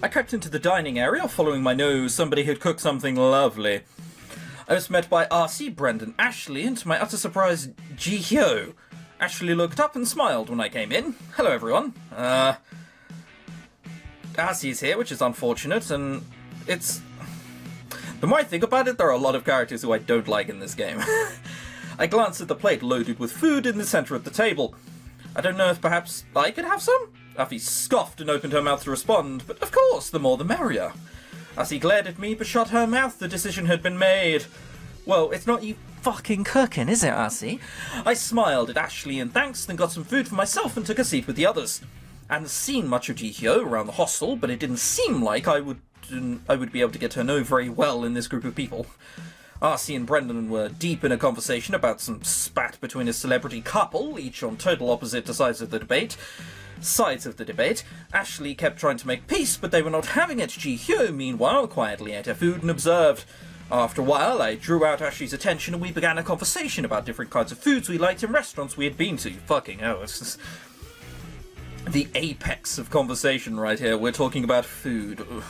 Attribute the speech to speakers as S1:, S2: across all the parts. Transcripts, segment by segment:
S1: I crept into the dining area, following my nose. Somebody had cooked something lovely. I was met by RC, Brendan, Ashley, and to my utter surprise, Ji-hyo. Ashley looked up and smiled when I came in. Hello, everyone. RC's here, which is unfortunate, and it's... The more I think about it, there are a lot of characters who I don't like in this game. I glanced at the plate loaded with food in the centre of the table. I don't know if perhaps I could have some? Afi scoffed and opened her mouth to respond, but of course, the more the merrier. As he glared at me but shut her mouth, the decision had been made. Well, it's not you fucking cooking, is it, Arcee? I smiled at Ashley and thanks, then got some food for myself and took a seat with the others. I hadn't seen much of Ji-hyo around the hostel, but it didn't seem like I would be able to get to know very well in this group of people. Arcee and Brendan were deep in a conversation about some spat between a celebrity couple, each on total opposite sides of the debate. Ashley kept trying to make peace, but they were not having it. Ji-hyo, meanwhile, quietly ate her food and observed. After a while, I drew out Ashley's attention and we began a conversation about different kinds of foods we liked in restaurants we had been to. Fucking hell, it's just the apex of conversation right here. We're talking about food. Ugh.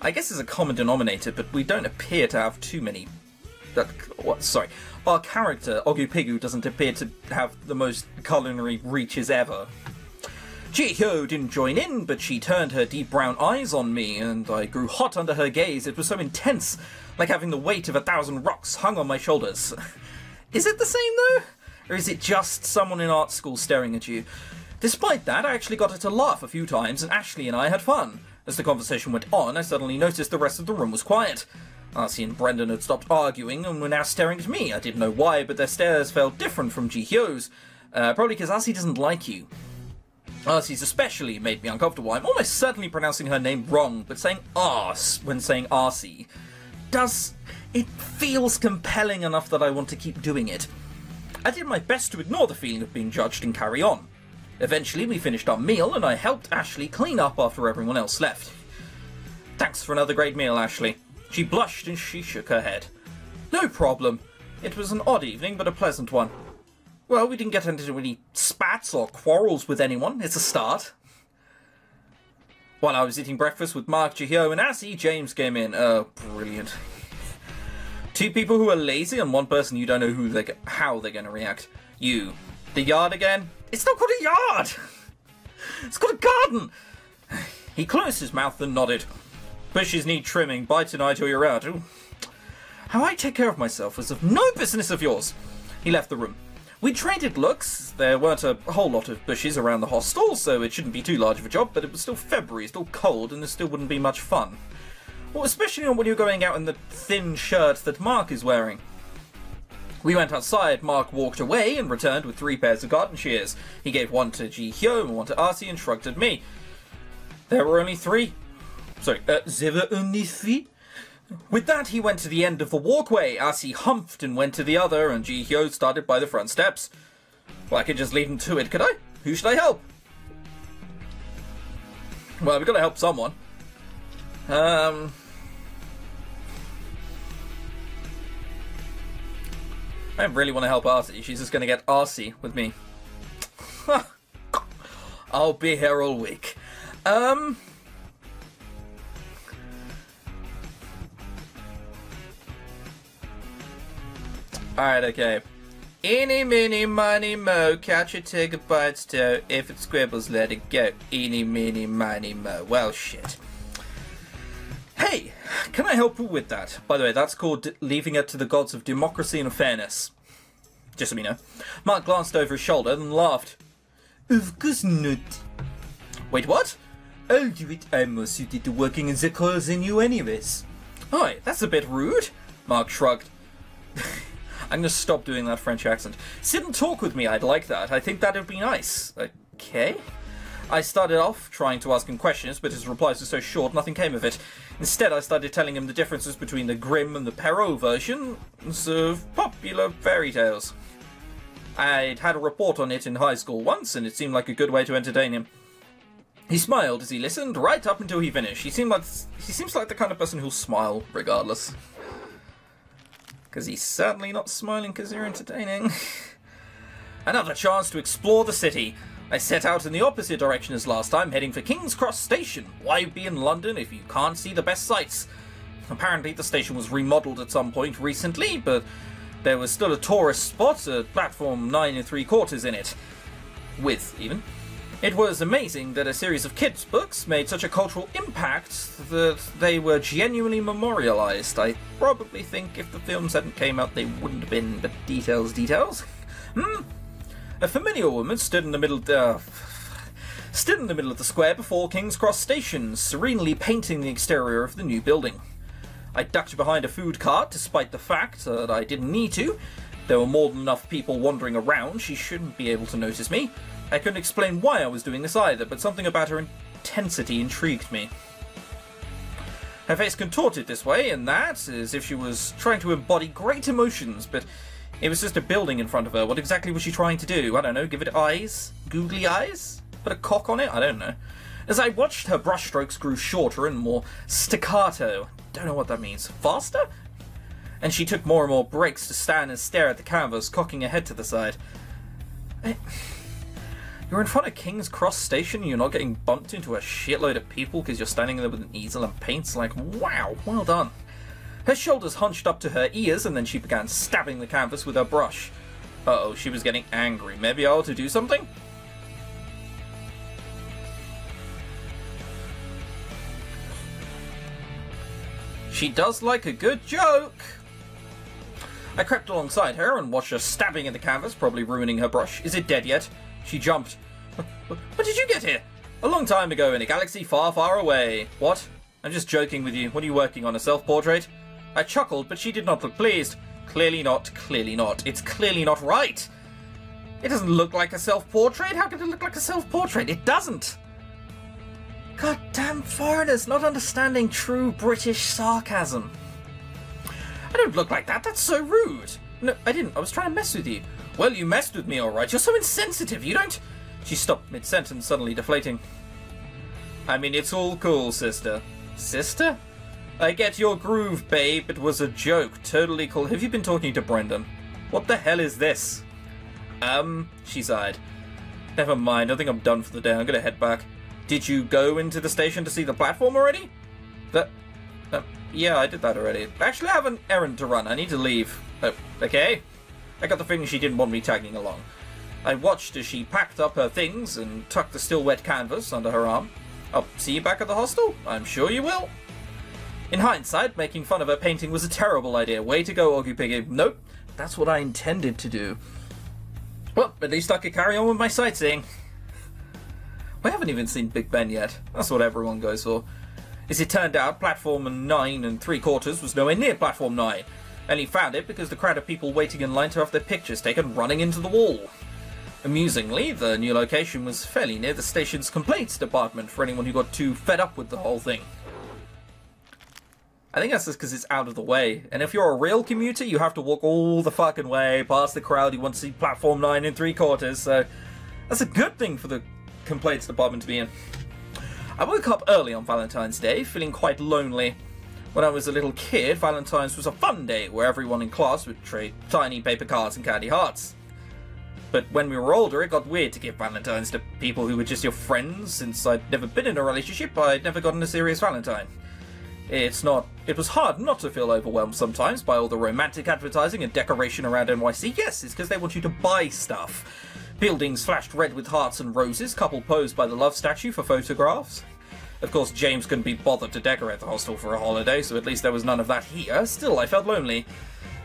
S1: I guess there's a common denominator, but we don't appear to have too many... Our character, Ogupigu, doesn't appear to have the most culinary reaches ever. Ji-hyo didn't join in, but she turned her deep brown eyes on me, and I grew hot under her gaze. It was so intense, like having the weight of 1,000 rocks hung on my shoulders. Is it the same, though? Or is it just someone in art school staring at you? Despite that, I actually got her to laugh a few times, and Ashley and I had fun. As the conversation went on, I suddenly noticed the rest of the room was quiet. Arcee and Brendan had stopped arguing and were now staring at me. I didn't know why, but their stares felt different from Ji-hyo's. Probably because Arcee doesn't like you. Arcee's especially made me uncomfortable. I'm almost certainly pronouncing her name wrong, but saying arse when saying Arcee it feels compelling enough that I want to keep doing it. I did my best to ignore the feeling of being judged and carry on. Eventually, we finished our meal, and I helped Ashley clean up after everyone else left. Thanks for another great meal, Ashley. She blushed and she shook her head. No problem. It was an odd evening, but a pleasant one. Well, we didn't get into any spats or quarrels with anyone. It's a start. While I was eating breakfast with Mark, Ji-hyo, and Ascii, James came in. Oh, brilliant. Two people who are lazy and one person you don't know how they're going to react. You. The yard again? It's not called a yard! It's called a garden! He closed his mouth and nodded. Bushes need trimming. Bye tonight or you're out. Ooh. How I take care of myself is of no business of yours. He left the room. We traded looks. There weren't a whole lot of bushes around the hostel, so it shouldn't be too large of a job, but it was still February, still cold, and there still wouldn't be much fun. Well, especially when you're going out in the thin shirt that Mark is wearing. We went outside, Mark walked away and returned with 3 pairs of garden shears. He gave one to Ji-hyo and one to Arcee and shrugged at me. There were only 3. Sorry, there were only 3? With that, he went to the end of the walkway. Arcee humphed and went to the other, and Ji-hyo started by the front steps. Well, I could just leave him to it, could I? Who should I help? Well, we've got to help someone. I really want to help Arcee. She's just going to get Arcee with me. I'll be here all week. Alright, okay. Eeny, meeny, miny, mo. Catch a tiger by its toe. If it scribbles, let it go. Eeny, meeny, miny, mo. Well, shit. Hey, can I help you with that? By the way, that's called leaving it to the gods of democracy and fairness. Just so we know. Mark glanced over his shoulder and laughed. Of course not. Wait, what? I'll do it. I'm more suited to working in the coils than you anyways. Oi, that's a bit rude. Mark shrugged. I'm going to stop doing that French accent. Sit and talk with me, I'd like that. I think that'd be nice. Okay. I started off trying to ask him questions, but his replies were so short, nothing came of it. Instead, I started telling him the differences between the Grimm and the Perrault versions of popular fairy tales. I'd had a report on it in high school once, and it seemed like a good way to entertain him. He smiled as he listened, right up until he finished. He seems like the kind of person who'll smile regardless. Because he's certainly not smiling because you're entertaining. Another chance to explore the city. I set out in the opposite direction as last time, heading for King's Cross Station. Why be in London if you can't see the best sights? Apparently the station was remodelled at some point recently, but there was still a tourist spot at platform 9 3/4 in it. With, even. It was amazing that a series of kids' books made such a cultural impact that they were genuinely memorialised. I probably think if the films hadn't came out they wouldn't have been, but details. A familiar woman stood in the middle of the square before King's Cross Station, serenely painting the exterior of the new building. I ducked behind a food cart, despite the fact that I didn't need to. There were more than enough people wandering around, she shouldn't be able to notice me. I couldn't explain why I was doing this either, but something about her intensity intrigued me. Her face contorted this way and that, as if she was trying to embody great emotions, but it was just a building in front of her. What exactly was she trying to do? I don't know, give it eyes? Googly eyes? Put a cock on it? I don't know. As I watched, her brushstrokes grew shorter and more staccato. Don't know what that means. Faster? And she took more and more breaks to stand and stare at the canvas, cocking her head to the side. You're in front of King's Cross Station and you're not getting bumped into a shitload of people because you're standing there with an easel and paints? Like, wow, well done. Her shoulders hunched up to her ears and then she began stabbing the canvas with her brush. Uh-oh, she was getting angry. Maybe I ought to do something? She does like a good joke. I crept alongside her and watched her stabbing at the canvas, probably ruining her brush. Is it dead yet? She jumped. When did you get here? A long time ago in a galaxy far, far away. What? I'm just joking with you. What are you working on, a self-portrait? I chuckled, but she did not look pleased. Clearly not, clearly not. It's clearly not right. It doesn't look like a self-portrait. How could it look like a self-portrait? It doesn't. Goddamn foreigners not understanding true British sarcasm. I don't look like that. That's so rude. No, I didn't. I was trying to mess with you. Well, you messed with me, all right. You're so insensitive. You don't... She stopped mid-sentence, suddenly deflating. I mean, it's all cool, sister. Sister? I get your groove, babe. It was a joke. Totally cool. Have you been talking to Brendan? What the hell is this? She sighed. Never mind. I think I'm done for the day. I'm gonna head back. Did you go into the station to see the platform already? Yeah, I did that already. Actually, I have an errand to run. I need to leave. Oh, okay. I got the feeling she didn't want me tagging along. I watched as she packed up her things and tucked the still wet canvas under her arm. I'll see you back at the hostel? I'm sure you will. In hindsight, making fun of her painting was a terrible idea. Way to go, Oggy Piggy. Nope, that's what I intended to do. Well, at least I could carry on with my sightseeing. We haven't even seen Big Ben yet. That's what everyone goes for. As it turned out, platform 9 3/4 was nowhere near platform 9. And he found it because the crowd of people waiting in line to have their pictures taken running into the wall. Amusingly, the new location was fairly near the station's complaints department for anyone who got too fed up with the whole thing. I think that's just because it's out of the way. And if you're a real commuter, you have to walk all the fucking way past the crowd who want to see platform 9 3/4. So that's a good thing for the complaints department to be in. I woke up early on Valentine's Day, feeling quite lonely. When I was a little kid, Valentine's was a fun day where everyone in class would trade tiny paper cards and candy hearts. But when we were older, it got weird to give Valentines to people who were just your friends. Since I'd never been in a relationship, I'd never gotten a serious Valentine. It was hard not to feel overwhelmed sometimes by all the romantic advertising and decoration around NYC. Yes, it's because they want you to buy stuff. Buildings flashed red with hearts and roses, couple posed by the love statue for photographs. Of course, James couldn't be bothered to decorate the hostel for a holiday, so at least there was none of that here. Still, I felt lonely.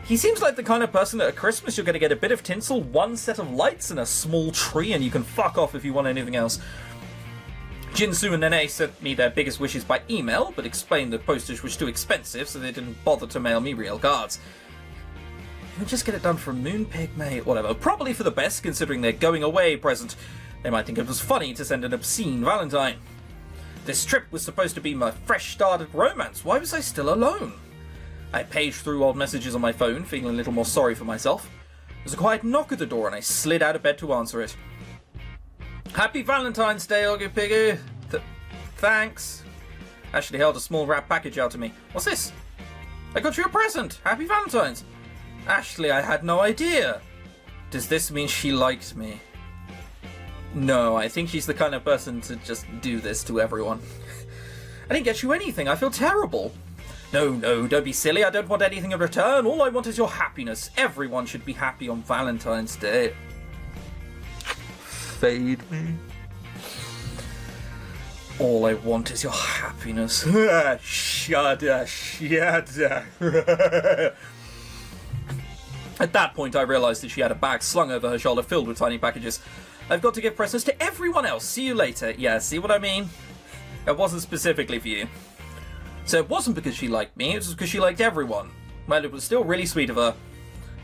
S1: He seems like the kind of person that at Christmas you're going to get a bit of tinsel, one set of lights, and a small tree, and you can fuck off if you want anything else. Jinsu and Nene sent me their biggest wishes by email, but explained that postage was too expensive, so they didn't bother to mail me real cards. You can just get it done from Moonpig, mate. Whatever. Probably for the best, considering their going away present. They might think it was funny to send an obscene Valentine. This trip was supposed to be my fresh start at romance. Why was I still alone? I paged through old messages on my phone, feeling a little more sorry for myself. There was a quiet knock at the door, and I slid out of bed to answer it. Happy Valentine's Day, Oggy Piggy. Thanks. Ashley held a small wrap package out to me. What's this? I got you a present. Happy Valentine's. Ashley, I had no idea. Does this mean she liked me? No, I think she's the kind of person to just do this to everyone. I didn't get you anything. I feel terrible. No, don't be silly. I don't want anything in return. All I want is your happiness. Everyone should be happy on Valentine's Day. Fade me. All I want is your happiness. Shudder. At that point, I realised that she had a bag slung over her shoulder filled with tiny packages. I've got to give presents to everyone else. See you later. Yeah, see what I mean? It wasn't specifically for you. So it wasn't because she liked me, it was because she liked everyone. Well, it was still really sweet of her.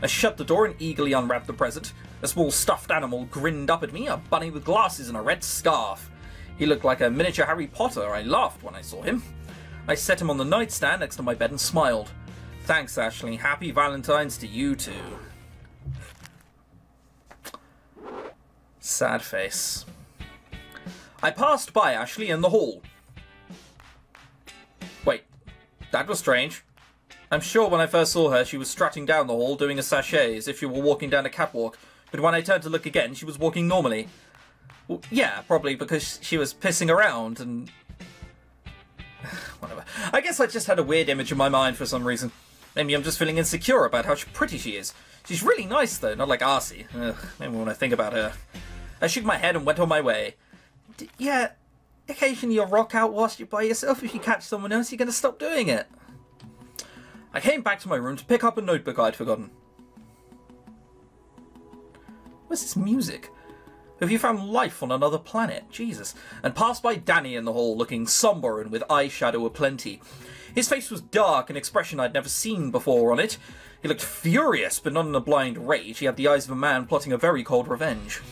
S1: I shut the door and eagerly unwrapped the present. A small stuffed animal grinned up at me, a bunny with glasses and a red scarf. He looked like a miniature Harry Potter. I laughed when I saw him. I set him on the nightstand next to my bed and smiled. Thanks, Ashley. Happy Valentine's to you too. Sad face. I passed by Ashley in the hall. Wait, that was strange. I'm sure when I first saw her, she was strutting down the hall doing a sachet as if she were walking down a catwalk, but when I turned to look again, she was walking normally. Well, yeah, probably because she was pissing around and... whatever. I guess I just had a weird image in my mind for some reason. Maybe I'm just feeling insecure about how pretty she is. She's really nice though, not like arsey. Maybe when I think about her. I shook my head and went on my way. Yeah, occasionally you'll rock out whilst you're by yourself. If you catch someone else, you're going to stop doing it. I came back to my room to pick up a notebook I'd forgotten. What's this music? Have you found life on another planet? Jesus. And passed by Danny in the hall, looking sombre and with eyeshadow aplenty. His face was dark, an expression I'd never seen before on it. He looked furious, but not in a blind rage. He had the eyes of a man plotting a very cold revenge.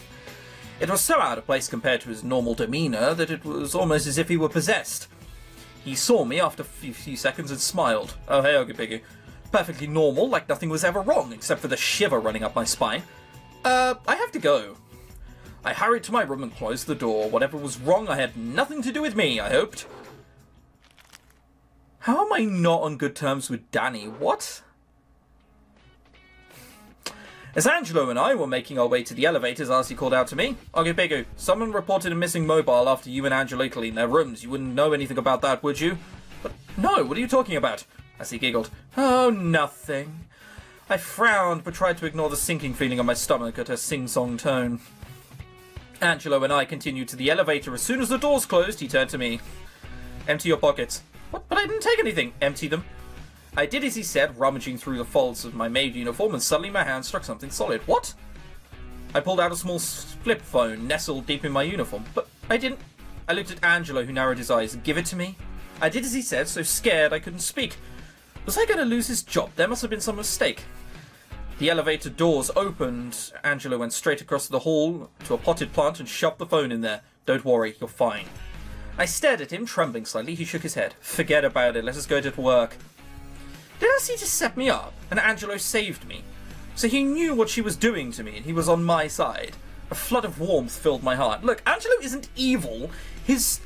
S1: It was so out of place compared to his normal demeanour that it was almost as if he were possessed. He saw me after a few seconds and smiled. Oh, hey, Oggy Perfectly normal, like nothing was ever wrong, except for the shiver running up my spine. I have to go. I hurried to my room and closed the door. Whatever was wrong, I had nothing to do with me, I hoped. How am I not on good terms with Danny? What? As Angelo and I were making our way to the elevators, Arcee called out to me. Oggy, someone reported a missing mobile after you and Angelo cleaned their rooms. You wouldn't know anything about that, would you? But no, what are you talking about? Arcee giggled. Oh, nothing. I frowned, but tried to ignore the sinking feeling on my stomach at her sing-song tone. Angelo and I continued to the elevator. As soon as the doors closed, he turned to me. Empty your pockets. What? But I didn't take anything. Empty them. I did as he said, rummaging through the folds of my maid uniform, and suddenly my hand struck something solid. What? I pulled out a small flip phone, nestled deep in my uniform. But I didn't... I looked at Angelo, who narrowed his eyes. Give it to me. I did as he said, so scared I couldn't speak. Was I going to lose his job? There must have been some mistake. The elevator doors opened. Angelo went straight across the hall to a potted plant and shoved the phone in there. Don't worry, you're fine. I stared at him, trembling slightly. He shook his head. Forget about it. Let us go to work. Did Arcee just set me up? And Angelo saved me. So he knew what she was doing to me, and he was on my side. A flood of warmth filled my heart. Look, Angelo isn't evil. His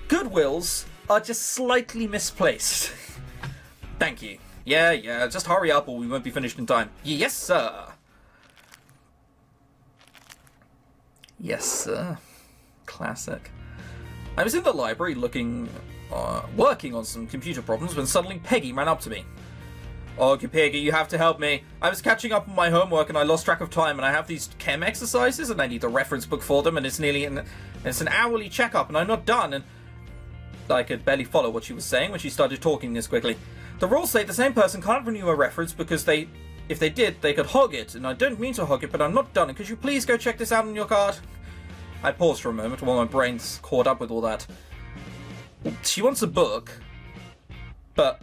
S1: goodwills are just slightly misplaced. Thank you. Yeah, just hurry up or we won't be finished in time. Yes, sir. Yes, sir. Classic. I was in the library working on some computer problems when suddenly Peggy ran up to me. Oh, Peggy, you have to help me. I was catching up on my homework and I lost track of time, and I have these chem exercises and I need the reference book for them, and it's an hourly checkup and I'm not done. And I could barely follow what she was saying when she started talking this quickly. The rules say the same person can't renew a reference because if they did, they could hog it, and I don't mean to hog it, but I'm not done. Could you please go check this out on your card? I paused for a moment while my brain's caught up with all that. She wants a book, but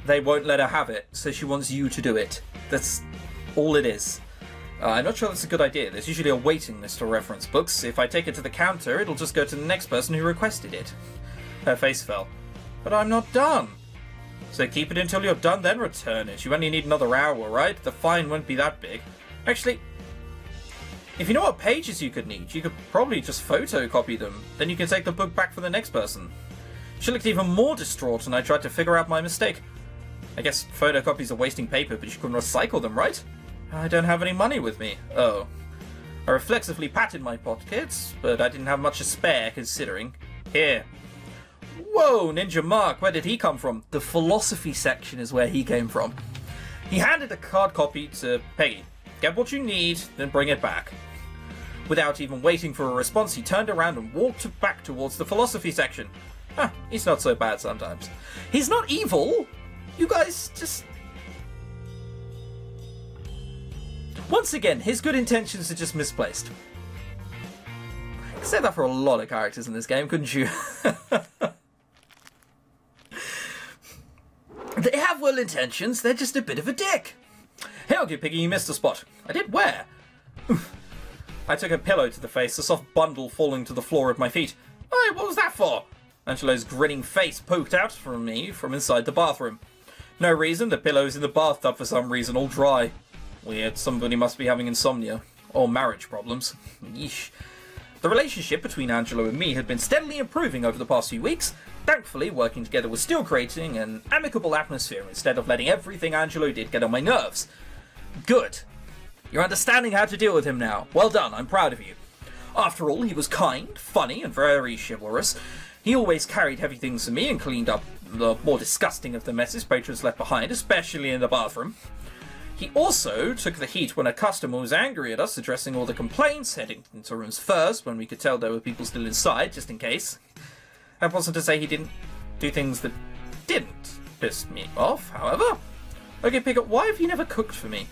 S1: they won't let her have it, so she wants you to do it. That's all it is. I'm not sure that's a good idea. There's usually a waiting list for reference books. If I take it to the counter, it'll just go to the next person who requested it. Her face fell. But I'm not done. So keep it until you're done, then return it. You only need another hour, right? The fine won't be that big. Actually, if you know what pages you could need, you could probably just photocopy them. Then you can take the book back for the next person. She looked even more distraught, and I tried to figure out my mistake. I guess photocopies are wasting paper, but you can recycle them, right? I don't have any money with me. Oh. I reflexively patted my pockets, but I didn't have much to spare considering. Here. Whoa, Ninja Mark, where did he come from? The philosophy section is where he came from. He handed a card copy to Peggy. Get what you need, then bring it back. Without even waiting for a response, he turned around and walked back towards the philosophy section. Huh, he's not so bad sometimes. He's not evil! You guys just... Once again, his good intentions are just misplaced. You could say that for a lot of characters in this game, couldn't you? They have well intentions, they're just a bit of a dick. Hey, okay, Piggy, you missed a spot. I did where? I took a pillow to the face, a soft bundle falling to the floor at my feet. Hey, what was that for? Angelo's grinning face poked out from me from inside the bathroom. No reason, the pillow's in the bathtub for some reason, all dry. Weird, somebody must be having insomnia. Or marriage problems. Yeesh. The relationship between Angelo and me had been steadily improving over the past few weeks. Thankfully, working together was still creating an amicable atmosphere instead of letting everything Angelo did get on my nerves. Good. You're understanding how to deal with him now. Well done, I'm proud of you. After all, he was kind, funny, and very chivalrous. He always carried heavy things for me and cleaned up the more disgusting of the messes patrons left behind, especially in the bathroom. He also took the heat when a customer was angry at us, addressing all the complaints, heading into rooms first when we could tell there were people still inside, just in case. That wasn't to say he didn't do things that didn't piss me off, however. Okay, Piglet, why have you never cooked for me?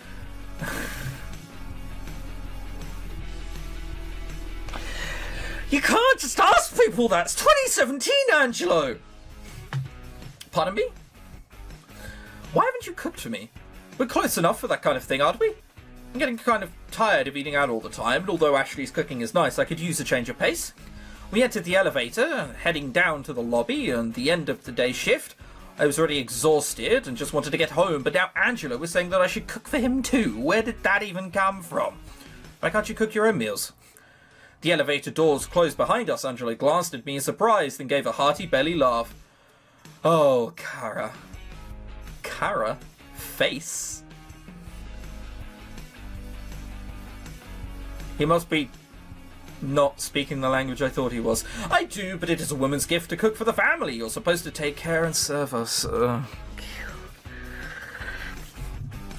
S1: You can't just ask people that! It's 2017, Angelo! Pardon me? Why haven't you cooked for me? We're close enough for that kind of thing, aren't we? I'm getting kind of tired of eating out all the time, and although Ashley's cooking is nice, I could use a change of pace. We entered the elevator, heading down to the lobby, and the end of the day's shift. I was already exhausted and just wanted to get home, but now Angelo was saying that I should cook for him too. Where did that even come from? Why can't you cook your own meals? The elevator doors closed behind us. Angelo glanced at me in surprise, then gave a hearty belly laugh. Oh, Kara. Kara? Face? He must be not speaking the language I thought he was. I do, but it is a woman's gift to cook for the family. You're supposed to take care and serve us.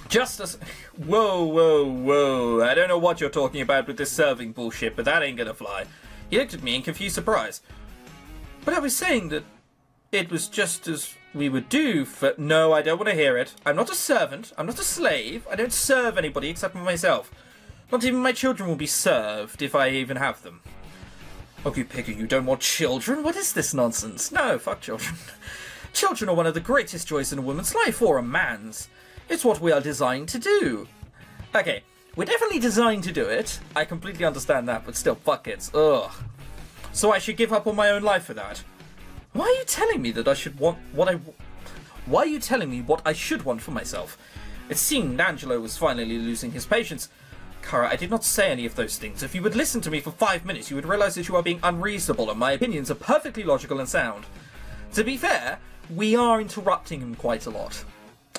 S1: Just as... Whoa, whoa, whoa. I don't know what you're talking about with this serving bullshit, but that ain't gonna fly. He looked at me in confused surprise. But I was saying that it was just as we would do for... No, I don't want to hear it. I'm not a servant. I'm not a slave. I don't serve anybody except for myself. Not even my children will be served, if I even have them. Okay, Piggy, you don't want children? What is this nonsense? No, fuck children. Children are one of the greatest joys in a woman's life, or a man's. It's what we are designed to do. Okay, we're definitely designed to do it. I completely understand that, but still, fuck it. Ugh. So I should give up on my own life for that. Why are you telling me that I should want what I... Why are you telling me what I should want for myself? It seemed Angelo was finally losing his patience. Kara, I did not say any of those things. If you would listen to me for 5 minutes, you would realize that you are being unreasonable, and my opinions are perfectly logical and sound. To be fair, we are interrupting him quite a lot.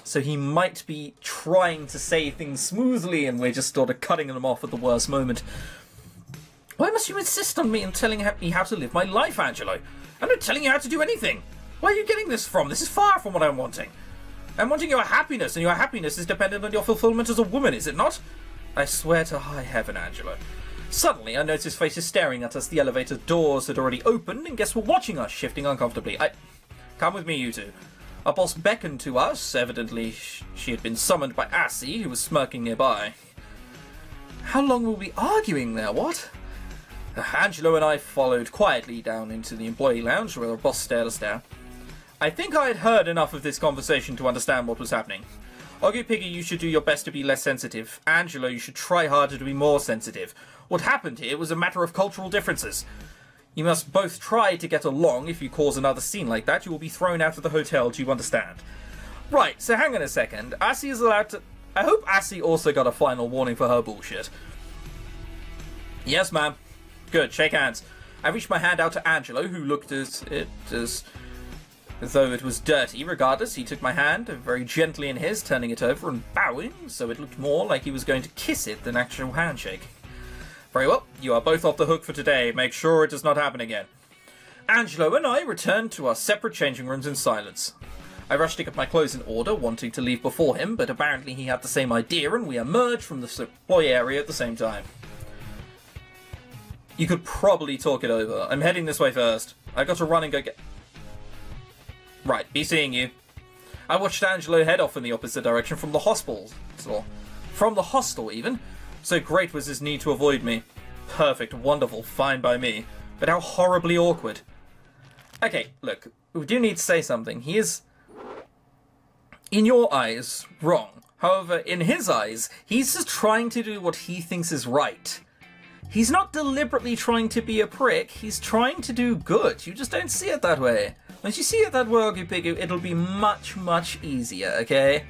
S1: So he might be trying to say things smoothly, and we're just sort of cutting them off at the worst moment. Why must you insist on me and telling me how to live my life, Angelo? I'm not telling you how to do anything. Where are you getting this from? This is far from what I'm wanting. I'm wanting your happiness, and your happiness is dependent on your fulfillment as a woman, is it not? I swear to high heaven, Angelo. Suddenly, I noticed his face is staring at us. The elevator doors had already opened, and guests were watching us, shifting uncomfortably. Come with me, you two. Our boss beckoned to us. Evidently, she had been summoned by Assie, who was smirking nearby. How long were we arguing there, what? Angelo and I followed quietly down into the employee lounge, where our boss stared us down. I think I had heard enough of this conversation to understand what was happening. Okay, Piggy, you should do your best to be less sensitive. Angelo, you should try harder to be more sensitive. What happened here was a matter of cultural differences. You must both try to get along. If you cause another scene like that, you will be thrown out of the hotel. Do you understand? Right, so hang on a second. Assie is allowed to... I hope Assie also got a final warning for her bullshit. Yes, ma'am. Good, shake hands. I reached my hand out to Angelo, who looked as though it was dirty. Regardless, he took my hand very gently in his, turning it over and bowing, so it looked more like he was going to kiss it than actual handshake. Very well, you are both off the hook for today. Make sure it does not happen again. Angelo and I returned to our separate changing rooms in silence. I rushed to get my clothes in order, wanting to leave before him, but apparently he had the same idea and we emerged from the employee area at the same time. You could probably talk it over. I'm heading this way first. I got to run and go get... Right, be seeing you. I watched Angelo head off in the opposite direction from the hostel. From the hostel, even. So great was his need to avoid me. Perfect, wonderful, fine by me. But how horribly awkward. Okay, look, we do need to say something. He is, in your eyes, wrong. However, in his eyes, he's just trying to do what he thinks is right. He's not deliberately trying to be a prick, he's trying to do good. You just don't see it that way. Once you see it that way, it'll be much, much easier, okay?